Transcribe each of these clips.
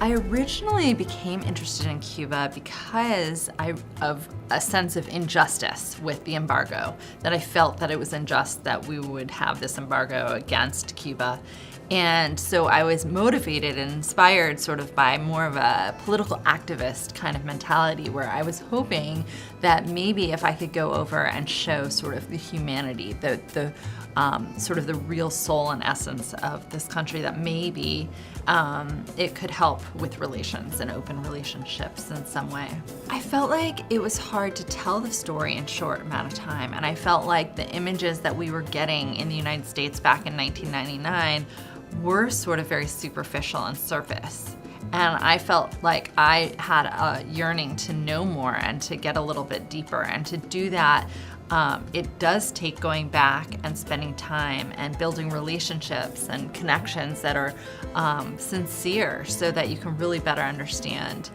I originally became interested in Cuba because of a sense of injustice with the embargo, that I felt that it was unjust that we would have this embargo against Cuba. And so I was motivated and inspired sort of by more of a political activist kind of mentality, where I was hoping that maybe if I could go over and show sort of the humanity, the sort of the real soul and essence of this country, that maybe it could help with relations and open relationships in some way. I felt like it was hard to tell the story in a short amount of time, and I felt like the images that we were getting in the United States back in 1999 were sort of very superficial and surface. And I felt like I had a yearning to know more and to get a little bit deeper. And to do that, it does take going back and spending time and building relationships and connections that are sincere, so that you can really better understand,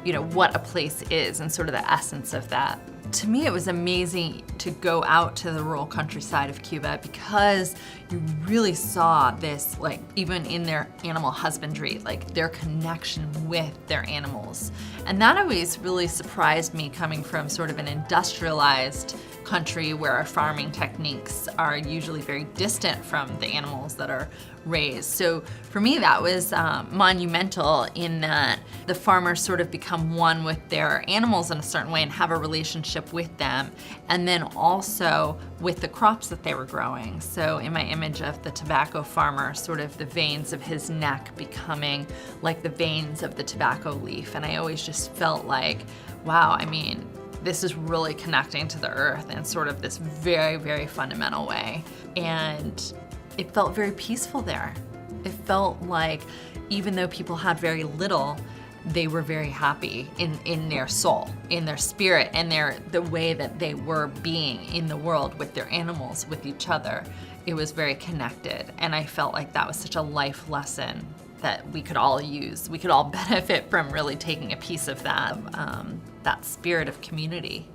you know, what a place is and sort of the essence of that. To me, it was amazing to go out to the rural countryside of Cuba, because you really saw this, like, even in their animal husbandry, like their connection with their animals. And that always really surprised me, coming from sort of an industrialized country where our farming techniques are usually very distant from the animals that are raised. So for me, that was monumental, in that the farmers sort of become one with their animals in a certain way and have a relationship with them, and then also with the crops that they were growing. So in my image of the tobacco farmer, sort of the veins of his neck becoming like the veins of the tobacco leaf. And I always just felt like, wow, I mean, this is really connecting to the earth in sort of this very, very fundamental way. And it felt very peaceful there. It felt like even though people had very little, they were very happy in their soul, in their spirit, and the way that they were being in the world with their animals, with each other. It was very connected, and I felt like that was such a life lesson that we could all use. We could all benefit from really taking a piece of that spirit of community.